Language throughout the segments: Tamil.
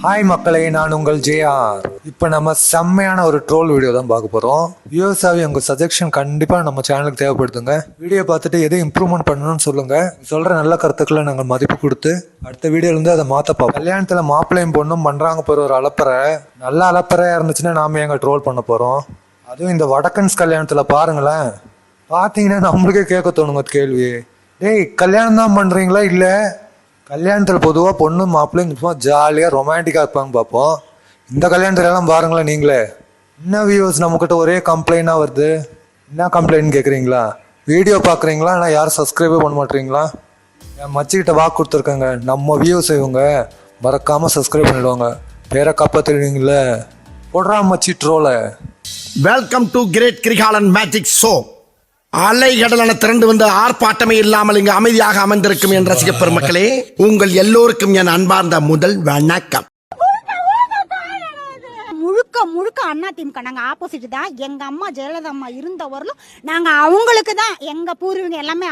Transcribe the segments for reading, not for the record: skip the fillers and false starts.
ஹாய் மக்களே, நான் உங்கள் ஜேஆர். இப்போ நம்ம செம்மையான ஒரு ட்ரோல் வீடியோ தான் பார்க்க போகிறோம். வியூவர்ஸாகவே உங்கள் சஜெக்ஷன் கண்டிப்பாக நம்ம சேனலுக்கு தேவைப்படுதுங்க. வீடியோ பார்த்துட்டு எதை இம்ப்ரூவ்மெண்ட் பண்ணணும்னு சொல்லுங்கள். சொல்கிற நல்ல கருத்துக்களை நாங்கள் மதிப்பு கொடுத்து அடுத்த வீடியோலேருந்து அதை மாற்ற பார்ப்போம். கல்யாணத்தில் மாப்பிள்ளையும் பொண்ணும் பண்ணுறாங்க போகிற ஒரு அலப்பறை நல்ல அலப்பறையாக இருந்துச்சுன்னா நாம எங்கே ட்ரோல் பண்ண போகிறோம். அதுவும் இந்த வடக்கன்ஸ் கல்யாணத்தில் பாருங்களேன். பார்த்தீங்கன்னா நம்மளுக்கே கேட்க தோணுங்க கேள்வி. டேய், கல்யாணம் தான் பண்ணுறீங்களா இல்லை கல்யாணத்தில் பொதுவாக பொண்ணு மாப்பிள்ளையும் சும்மா ஜாலியாக ரொமான்டிக்காக இருப்பாங்க பார்ப்போம். இந்த கல்யாணத்துலலாம் பாருங்களேன் நீங்களே. என்ன வியூவர்ஸ் நம்மக்கிட்ட ஒரே கம்ப்ளைண்டாக வருது. என்ன கம்ப்ளைண்ட் கேட்குறீங்களா? வீடியோ பார்க்குறீங்களா? ஆனால் யாரும் சப்ஸ்கிரைபே பண்ண மாட்டேறீங்களா? என் மச்சிக்கிட்ட வாக்கு கொடுத்துருக்காங்க, நம்ம வியூஸ் இவங்க மறக்காமல் சப்ஸ்கிரைப் பண்ணிடுவாங்க. பேரை காப்பாற்றுவீங்களே. போடுறா மச்சி ட்ரோலை. Welcome to great Kirikalan magic show. அலைகடலான திரண்டு வந்து ஆர்ப்பாட்டமே இல்லாமல் இங்கு அமைதியாக அமர்ந்திருக்கும் என் ரசிக பெருமக்களே, உங்கள் எல்லோருக்கும் என் அன்பார்ந்த முதல் வணக்கம். முழுக்க முழுக்க அண்ணா திமுக நாங்க ஆப்போசிட் தான். எங்க அம்மா ஜெயலலிதா அம்மா இருந்த வரலும் நாங்க அவங்களுக்கு தான். எங்க பூர்வீங்க எல்லாமே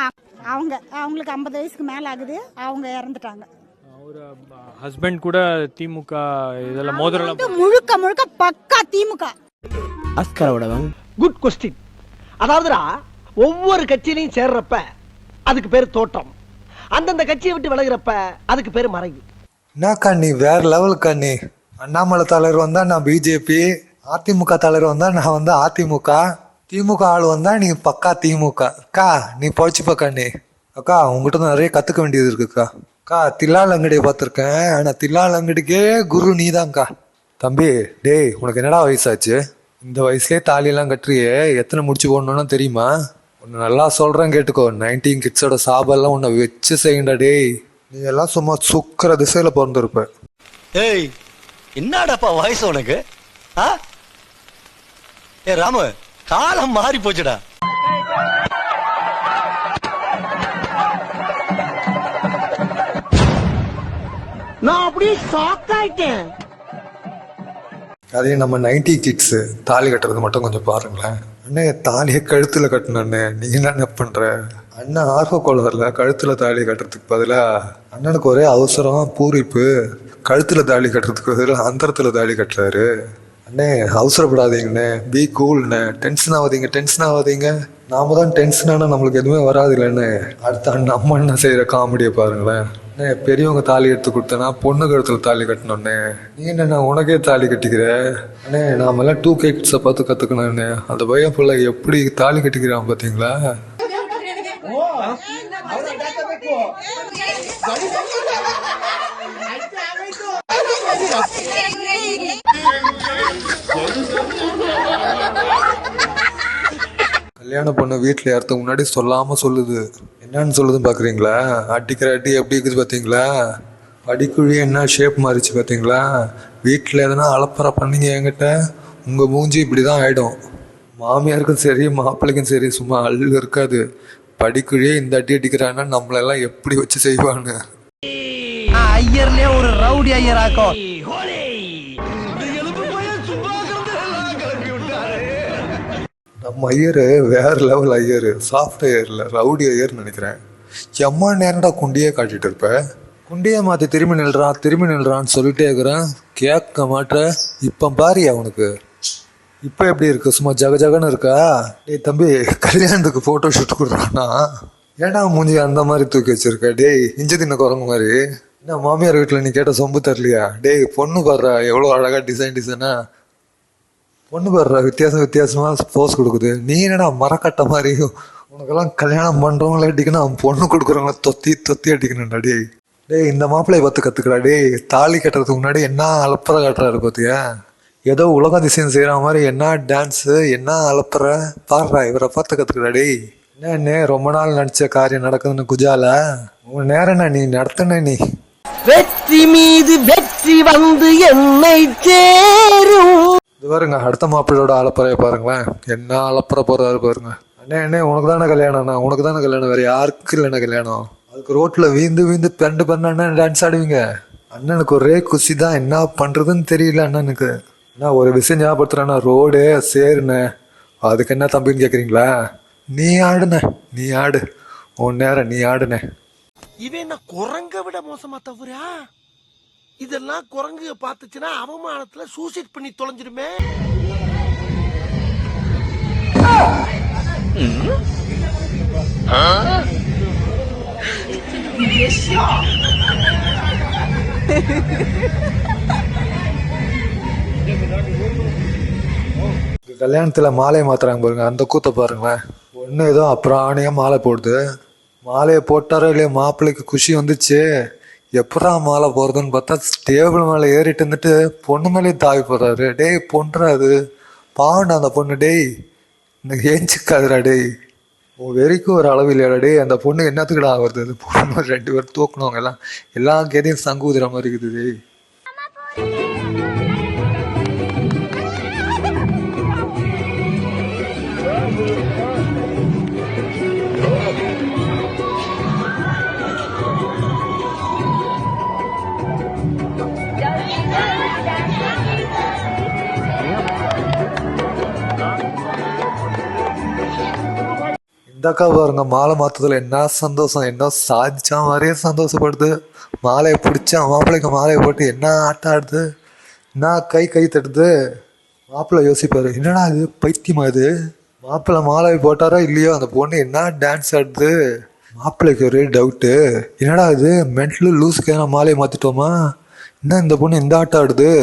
அவங்களுக்கு 50 வயசுக்கு மேல ஆகுது. அவங்க இறந்துட்டாங்க. ஒரு ஹஸ்பண்ட் கூட திமுக இதெல்லாம் மோதிரம் முழுக்க முழுக்க பக்கா திமுக. Good question. அதாவதுடா, ஒவ்வொரு கட்சியிலையும் சேர்றப்ப அதுக்கு பேர் தோட்டம், அந்தந்த கட்சியை விட்டு விலகிறப்ப அதுக்கு பேர் மறைவு. என்னக்கா நீ வேற லெவலுக்கா நீ. அண்ணாமலை தலைவர் வந்தா நான் பிஜேபி, அதிமுக தலைவர் வந்தா நான் வந்து அதிமுக, திமுக ஆள் வந்தா நீ பக்கா திமுக. அக்கா நீ பொழைச்சுப்பக்கா நீ. அக்கா உங்ககிட்ட தான் நிறைய கத்துக்க வேண்டியது இருக்குக்கா. அக்கா தில்லால் அங்கடியை பார்த்துருக்கேன், ஆனா தில்லால் அங்கடிக்கே குரு நீதான்க்கா. தம்பி டேய், உனக்கு என்னடா வயசாச்சு? இந்த வயசுலேயே தாலியெல்லாம் கட்டுறியே, எத்தனை முடிச்சு போடணும்னா தெரியுமா? உன்னை நல்லா சொல்கிறேன் கேட்டுக்கோ. 19 கிட்ஸோட சாபெல்லாம் உன்னை வச்சு செய்யண்டா டேய். நீ எல்லாம் சும்மா சுக்கர திசையில் பிறந்திருப்ப. ஏய், என்னடாப்பா வயசு உனக்கு? ஏ ராமு, காலம் மாறி போச்சுடா. நான் அப்படியே ஷாக் ஆயிட்டேன். அதே நம்ம 90 கிட்ஸு தாலி கட்டுறது மட்டும் கொஞ்சம் பாருங்களேன். அண்ணே தாலியை கழுத்தில் கட்டணுண்ணே, நீ என்ன பண்ணுற? அண்ணன் ஆர்வ கோளாறுல கழுத்தில் தாலி கட்டுறதுக்கு பதிலாக அண்ணனுக்கு ஒரே அவசரம் பூரிப்பு, கழுத்தில் தாலி கட்டுறதுக்கு பதிலாக அந்தரத்தில் தாலி கட்டுறாரு. அண்ணே அவசரப்படாதீங்கண்ணே, பி கூல்ண்ணே, டென்ஷன் ஆகாதீங்க. நாம தான் டென்ஷன் ஆனால் நம்மளுக்கு எதுவுமே வராது இல்லைண்ணே. அடுத்த நம்ம என்ன செய்கிற காமெடியை பாருங்களேன். அண்ணே பெரியவங்க தாலி எடுத்து கொடுத்தனா பொண்ணு கழுத்துல தாலி கட்டணும்ண்ணே, நீ என்ன உனக்கே தாலி கட்டிக்கிற? அண்ணே நாமெல்லாம் 2K கிட்ஸை பார்த்து கற்றுக்கணும்ண்ணே. அந்த பையன் பிள்ளை எப்படி தாலி கட்டிக்கிறான் பார்த்தீங்களா? கல்யாண பொண்ணு வீட்டில் யார்த்துக்கு முன்னாடி சொல்லாமல் சொல்லுது. என்னன்னு சொல்லுதுன்னு பார்க்குறீங்களா? அடிக்கிற அடி எப்படி இருக்குது பார்த்தீங்களா? அடிக்குழி என்ன ஷேப் மாறிச்சு பார்த்தீங்களா? வீட்டில் எதனா அலப்பறை பண்ணீங்க என்கிட்ட, உங்கள் மூஞ்சி இப்படி தான் ஆகிடும். மாமியாருக்கும் சரி மாப்பிள்ளைக்கும் சரி சும்மா அள்ளு இருக்காது. படிக்குழியே இந்த அடி அடிக்கிறான்னா நம்மளெல்லாம் எப்படி வச்சு செய்வான்னு. ஐயர்லயே ஒரு ரவுடி ஐயராக்கும். நம்ம ஐயரு வேற லெவல் ஐயரு, சாஃப்ட் ஐயர்ல ரவுடி ஐயர்னு நினைக்கிறேன். எம்மா நேரம்டா குண்டியே காட்டிட்டு இருப்ப. குண்டியை மாற்றி திரும்பி நில்றான்னு சொல்லிட்டே இருக்கிறேன், கேட்க மாட்ட. இப்போ பாரு அவனுக்கு இப்போ எப்படி இருக்கு? சும்மா ஜகஜகன்னு இருக்கா? டேய் தம்பி, கல்யாணத்துக்கு ஃபோட்டோ ஷூட் கொடுறான்னா ஏன்டா மூஞ்சி அந்த மாதிரி தூக்கி வச்சிருக்க? டேய் இஞ்சி தின்ன குரங்கு மாதிரி. என்ன மாமியார் வீட்டில் நீ கேட்ட சொம்பு தரலையா? டேய் பொண்ணு பாடுறா எவ்வளோ அழகா டிசைனா. பொண்ணு பாடுறா வித்தியாசமாக போஸ் கொடுக்குது. நீ என்னடா மரக்கட்ட மாதிரி? உனக்கெல்லாம் கல்யாணம் பண்ணுறவங்களே அடிக்கணும், பொண்ணு கொடுக்குறவங்கள தொத்தி அடிக்கணும்டா. டேய் இந்த மாப்பிள்ளையை பார்த்து கற்றுக்கடா. டேய் தாலி கட்டுறதுக்கு முன்னாடி என்ன அலப்பறை காட்டுறாரு பார்த்தியா? ஏதோ உலக அதிசயம் செய்கிற மாதிரி என்ன டான்ஸு, என்ன அலப்பறை பாடுறா. இவரை பார்த்து கற்றுக்கடா. டேய் என்ன ரொம்ப நாள் நடித்த காரியம் நடக்குதுன்னு குஜால உன் நேரம் நீ நடத்தின. நீ வெற்றி மீது வெற்றி வந்து என்னை சேரும். இது பாருங்க, அடுத்த மாப்பிள்ளையோட அலப்பறையை பாருங்களேன். என்ன அலப்பறை போறாரு பாருங்க. அண்ணே உனக்கு தானே கல்யாணம்ண்ணா, உனக்கு தானே கல்யாணம், வேற யாருக்கு இல்லைண்ணா கல்யாணம். அதுக்கு ரோட்ல வீந்து பண்ண டான்ஸ் ஆடுவீங்க. அண்ணனுக்கு ஒரே குஷி தான், என்ன பண்றதுன்னு தெரியல அண்ணனுக்கு. நான் ஒரு விஷயம் ஞாபகப்படுத்துறேன்னா, ரோடு சேருண்ணே, அதுக்கு என்ன தம்பின்னு கேட்குறீங்களா? நீ ஆடு உன் நேரம், நீ ஆடுனே. இவன் என்ன குரங்க விட மோசமா தவறா? இதெல்லாம் குரங்கு பார்த்துச்சுன்னா அவமானத்துல சூசைட் பண்ணி தொலைஞ்சிருமே. கல்யாணத்துல மாலையை மாத்துறாங்க பாருங்க, அந்த கூத்த பாருங்களேன். பொண்ணு ஏதோ அப்புறாணியா மாலை போடுது. மாலையை போட்டாரோ இல்லையா, மாப்பிள்ளைக்கு குஷி வந்துச்சு. எப்படா மாலை போறதுன்னு பார்த்தா டேபிள் மேலே ஏறிட்டு இருந்துட்டு பொண்ணு மேலேயே தாவி போடுறாரு. டேய் பொண்ணுடா அது, பாவண்டா அந்த பொண்ணு. டேய் எனக்கு ஏஞ்சிக்காதுடா. டேய் உன் வெறிக்கும் ஒரு அளவு இல்லையாடா. டேய் அந்த பொண்ணு என்னத்துக்குடா ஆகுறது? அது பொண்ணு 2 பேர் தூக்கணுங்க எல்லாம், எல்லா கேதையும் சங்கு ஊதுற மாதிரி இருக்குது. டேய் இந்த அக்கா பாருங்க, மாலை மாத்துறதுல என்ன சந்தோஷம், என்ன சாதிச்சா மாதிரியே சந்தோஷப்படுது. மாலையை பிடிச்சா மாப்பிள்ளைக்கு மாலையை போட்டு என்ன ஆட்டம் ஆடுது, என்ன கை தட்டுது. மாப்பிள்ளை யோசிப்பாரு, என்னடா இது பைத்தியமா இது, மாப்பிள்ளை மாலை போட்டாரோ இல்லையோ அந்த பொண்ணு என்ன டான்ஸ் ஆடுது. மாப்பிள்ளைக்கு ஒரே டவுட்டு, என்னடா இது மென்டலு லூஸுக்கு எதனா மாலையை மாற்றிட்டோமா, என்ன இந்த பொண்ணு இந்த ஆட்டம் ஆடுது.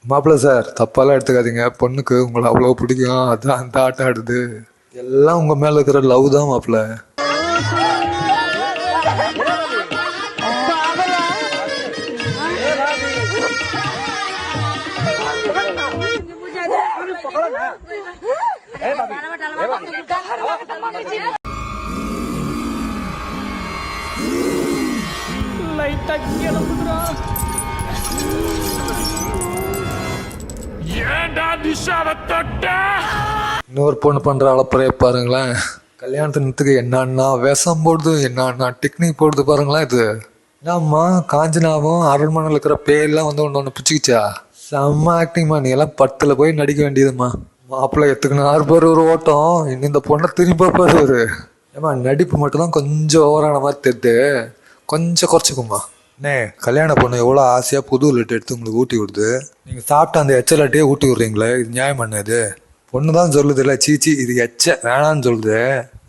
மாப்பிள்ளை சார் தப்பாலாம் எடுத்துக்காதீங்க, பொண்ணுக்கு உங்களை அவ்வளோ பிடிக்கும், அதான் அந்த ஆட்டம் ஆடுது. எல்லாம் உங்க மேல இருக்கிற லவ் தான் மாப்பிள்ள. இன்னொரு பொண்ணு பண்ற அளப்பறைய பாருங்களேன். கல்யாணத்துக்கு என்னன்னா வேஷம் போடுது, என்னன்னா டெக்னிக் போடுது பாருங்களேன். இது என்னம்மா காஞ்சனாவும் அரண்மனையில் இருக்கிற பேயெல்லாம் வந்து ஒன்று பிடிச்சிக்கிச்சா? செம்ம ஆக்டிங்மா, நீ எல்லாம் 10ல் போய் நடிக்க வேண்டியதுமா. மாப்பிள்ளை எத்துக்குனாரு பாரு ஒரு ஓட்டம், இன்னும் இந்த பொண்ணை திரும்பி பாரு. ஏமா நடிப்பு மட்டும்தான் கொஞ்சம் ஓவரான மாதிரி தெரியுது, கொஞ்சம் குறைச்சிக்குமா. அண்ணே கல்யாண பொண்ணு எவ்வளோ ஆசையாக புது லட்டு எடுத்து உங்களுக்கு ஊட்டி விடுது, நீங்கள் சாப்பிட்ட அந்த எச்ச லட்டையே ஊட்டி விட்றீங்களே, இது நியாயம் பண்ண? இது பொண்ணு தான் சொல்லுது இல்லை, சீச்சி இது எச்ச வேணான்னு சொல்லுது.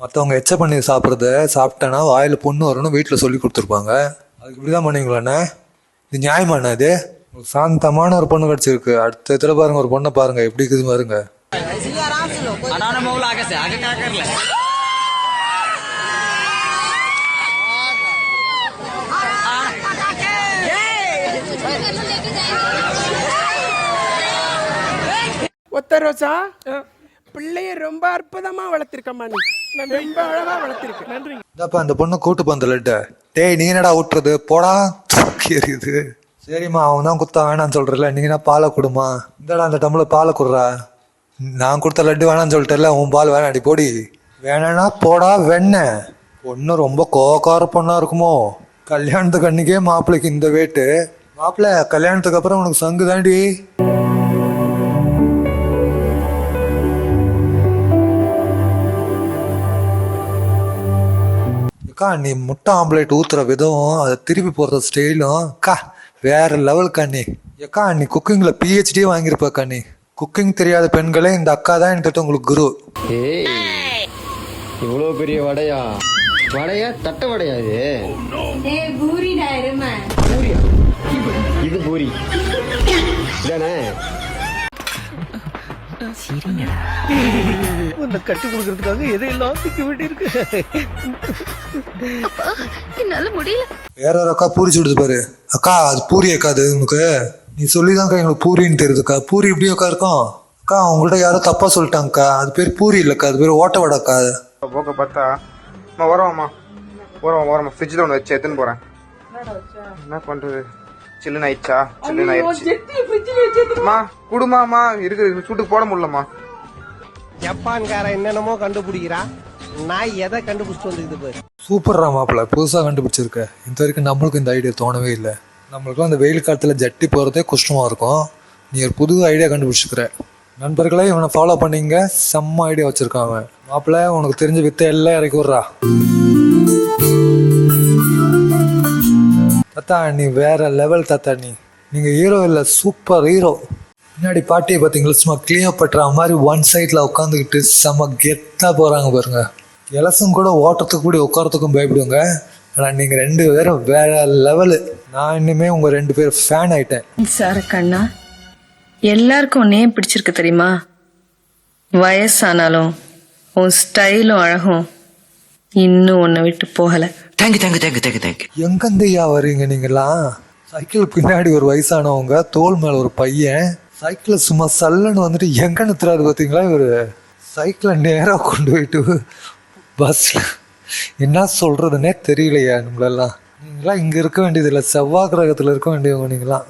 மற்றவங்க எச்ச பண்ணி சாப்பிட்றத சாப்பிட்டேன்னா வாயில் பொண்ணு வரணும் வீட்டில் சொல்லி கொடுத்துருப்பாங்க, அதுக்கு இப்படி தான் பண்ணுவீங்களாண்ணே? இது நியாயமாண்ணா? இது சாந்தமான ஒரு பொண்ணு கிடச்சிருக்கு, அடுத்த இடத்துல பாருங்க ஒரு பொண்ணை பாருங்க எப்படி இருக்குது பாருங்க. ஒத்த ரோசா பிள்ளைய ரொம்ப அற்புதமா வளர்த்திருக்கம்மா, நீ ரொம்ப அழகா வளர்த்திருக்க. நன்றி. இதாப்பா அந்த பொண்ணு கூட்டு போந்த லட்ட. டேய் நீ என்னடா ஊட்டுறது, போடா எரியுது. சரிம்மா அவன் தான் குத்தா வேணான்னு சொல்றல, நீங்க என்ன பாலை கொடுமா, இந்தடா அந்த டம்ளர் பாலை கொடுறா. நான் கொடுத்த லட்டு வேணான்னு சொல்லிட்டேன்ல, உன் பால் வேணாடி போடி. வேணான்னா போடா வெண்ண. பொண்ணு ரொம்ப கோக்கார பொண்ணா இருக்குமோ, கல்யாணத்துக்கு அன்னைக்கே மாப்பிள்ளைக்கு இந்த வேட்டு. மாப்பிள்ளை கல்யாணத்துக்கு அப்புறம் உனக்கு சங்கு தாண்டி. அக்கா நீ முட்டை ஆம்லேட் ஊத்துற விதம், அதை திருப்பி போடுற ஸ்டைலும் அக்கா வேற லெவலுக்கா. நீ அக்கா நீ குக்கிங்ல PhD வாங்கியிருப்பக்கா. நீ குக்கிங் தெரியாத பெண்களே இந்த அக்கா தான் என்கிட்ட உங்களுக்கு குரு. இவ்வளோ பெரிய வடையா? வடையா தட்டை வடையா? இது பூரி இதானே? உன்னை கட்டி கொடுக்கறதுக்காக எதையெல்லாம் திக்க வேண்டியிருக்கு. என்னால முடியல. வேற ஒரு அக்கா பூரி சுடுது பாரு. அக்கா அது பூரி அக்கா, அது உனக்கு நீ சொல்லிதான்க்கா எங்களுக்கு பூரின்னு தெரியுதுக்கா. பூரி இப்படி அக்கா இருக்கும் அக்கா, உங்கள்கிட்ட யாரும் தப்பா சொல்லிட்டாங்கக்கா, அது பேர் பூரி இல்லைக்கா, அது பேர் ஓட்ட வடக்கா. போக்க பார்த்தா வரவாம்மா வரமா ஃப்ரிட்ஜில் ஒன்று வச்சு எடுத்துன்னு போகிறேன். என்ன பண்ணுறது, சில்லுன்னு ஆயிடுச்சா? சில்லுன்னு ஆயிடுச்சுமா, குடுமாம்மா இருக்கு சூட்டுக்கு போட முடியலம்மா. ஜப்பான்காரன் என்னென்னமோ கண்டுபிடிக்கிறான், நான் எதை கண்டுபிடிச்சிட்டு வந்துக்குது பாரு. சூப்பர்ரா மாப்பிள்ள, புதுசாக கண்டுபிடிச்சிருக்க. இந்த வரைக்கும் நம்மளுக்கும் இந்த ஐடியா தோணவே இல்லை. நம்மளுக்கும் அந்த வெயில் காலத்தில் ஜட்டி போகிறதே கஷ்டமாக இருக்கும், நீ ஒரு புது ஐடியா கண்டுபிடிச்சிருக்கிற. நண்பர்களே இவனை ஃபாலோ பண்ணிங்க, செம்ம ஐடியா வச்சுருக்கான் அவன். மாப்பிள்ள உனக்கு தெரிஞ்ச வித்தை எல்லாம் இறக்கி விட்றா. தாத்தா நீ வேற லெவல் தாத்தா. நீ நீங்கள் ஹீரோ இல்லை, சூப்பர் ஹீரோ. பின்னாடி பாட்டியை பார்த்தீங்களா, சும்மா கிளியர் பட்டுற மாதிரி ஒன் சைடில் உட்காந்துக்கிட்டு செம்ம கெத்தாக போகிறாங்க பாருங்க. எலசும் கூட ஓட்டத்துக்கு கூட உட்காரத்துக்கும் பயப்படுங்க. ஆனால் நீங்கள் 2 பேரும் வேற லெவலு. நான் இன்னுமே உங்கள் 2 பேர் ஃபேன் ஆயிட்டேன். சரக்கண்ணா, எல்லாருக்கும் உன்னையே பிடிச்சிருக்கு தெரியுமா? வயசானாலும் உன் ஸ்டைலும் அழகும் இன்னும் உன்னை விட்டு போகலை. எங்கேருந்துயா வரீங்க நீங்களாம்? சைக்கிள் பின்னாடி ஒரு வயசானவங்க, தோல் மேலே ஒரு பையன், சைக்கிளை சும்மா சல்லுன்னு வந்துட்டு எங்கே நிறுத்துறாரு பார்த்தீங்களா? இவர் சைக்கிளை நேராக கொண்டு போயிட்டு பஸ்ஸில் என்ன சொல்கிறதுனே தெரியலையா நம்மளெல்லாம். நீங்களாம் இங்கே இருக்க வேண்டியதில்லை, செவ்வாய் கிரகத்தில் இருக்க வேண்டியவங்க நீங்களாம்.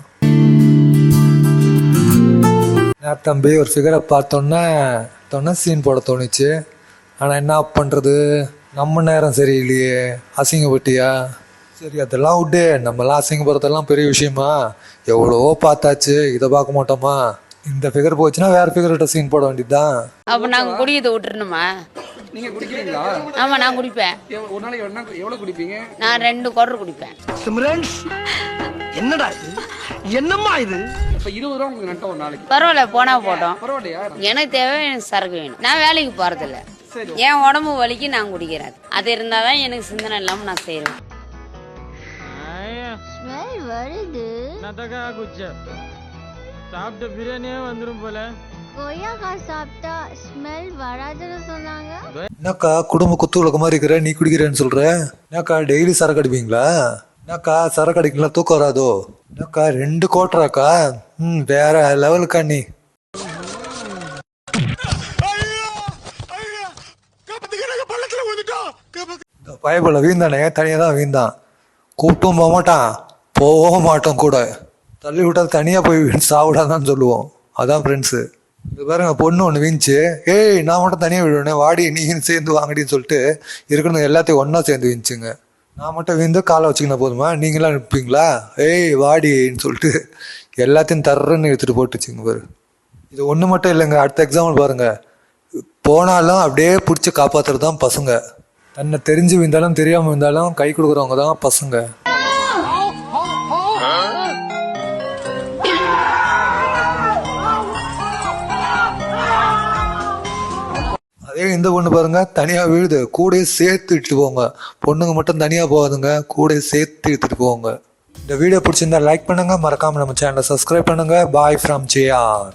நான் தம்பி ஒரு ஃபிகரை பார்த்தோன்னே சீன் போட தோணுச்சு. ஆனால் என்ன பண்ணுறது, நம்ம நேரம் சரியில்லையே. அசிங்கப்பட்டியா? சரி அதெல்லாம் விட்டு, நம்மளாம் அசிங்கப்படுறதெல்லாம் பெரிய விஷயமா? எவ்வளவோ பார்த்தாச்சு, இதை பார்க்க மாட்டோமா? இந்த ஃபிகர் போச்சுன்னா வேற ஃபிகர்கிட்ட சீன் போட வேண்டியதுதான். அப்ப நாங்க குடிக்கிறத விட்டுறணுமா? நீங்க குடிக்கிறீங்களா? ஆமா, நான் குடிப்பேன். ஒரு நாளைக்கு எவ்வளவு குடிப்பீங்க? நான் 2 குவார்டர் குடிப்பேன். சிம்ரன்ஸ், என்னடா இது? என்னம்மா இது? இப்ப 20 ரூபா உங்களுக்கு நட்ட ஒரு நாளைக்கு. பரவாயில்ல, போனா போட்டோம். பரவாயில்லையா? எனக்கு தேவை, எனக்கு சரக்கு வேணும். நான் வேலைக்கு போறதில்ல, என் உடம்பு வலிக்கு நான் குடிக்கிறேன். அது இருந்தாதான் எனக்கு சிந்தனை இல்லாம நான் செய்யறேன். சாப்பிட்ட பிரியாணியே வந்துடும் போல. கொய்யாக்காய் சாப்பிட்டா ஸ்மெல் வராதுன்னு சொன்னாங்க. என்னக்கா குடும்ப குத்து விளக்க மாதிரி இருக்கிற, நீ குடிக்கிறேன்னு சொல்ற? என்னக்கா டெய்லி சரக்கு அடிப்பீங்களா? என்னக்கா சரக்கு அடிக்கலாம் தூக்கம் வராதோ? என்னக்கா 2 கோட்டராக்கா? வேற லெவலுக்கா நீ. பயபல வீந்தானே, தனியாக தான் வீந்தான். கூப்பிட்டும் போக மாட்டான், போக மாட்டோம் கூட. தள்ளி விட்டா தனியாக போய் சாப்பிடாதான்னு சொல்லுவோம். அதான் ஃப்ரெண்ட்ஸு. இது பாருங்க, பொண்ணு ஒன்று வீந்துச்சு. ஏய் நான் மட்டும் தனியாக விடுவேன், வாடி நீ சேர்ந்து வாங்கடின்னு சொல்லிட்டு இருக்கணும் எல்லாத்தையும் ஒன்றா சேர்ந்து வீந்துச்சுங்க. நான் மட்டும் வீந்து காலை வச்சுக்கினா போதுமா? நீங்களாம் நிற்பீங்களா? ஏய் வாடின்னு சொல்லிட்டு எல்லாத்தையும் தர்றன்னு எடுத்துகிட்டு போட்டுச்சுங்க பாரு. இது ஒன்று மட்டும் இல்லைங்க, அடுத்த எக்ஸாம்பிள் பாருங்கள். போனாலும் அப்படியே பிடிச்சி காப்பாற்றுறது தான் பசங்க. தன்னை தெரிஞ்சு விழுந்தாலும் தெரியாமல் இருந்தாலும் கை கொடுக்குறவங்க தான் பசங்க. அதே இந்த பொண்ணு பாருங்க, தனியாக விழுது, கூடயே சேர்த்து இட்டுட்டு போங்க. பொண்ணுங்க மட்டும் தனியாக போகாதுங்க, கூடயே சேர்த்து எடுத்துட்டு போங்க. இந்த வீடியோ பிடிச்சிருந்தா லைக் பண்ணுங்க, மறக்காம நம்ம சேனலை சப்ஸ்கிரைப் பண்ணுங்க. Bye from JR.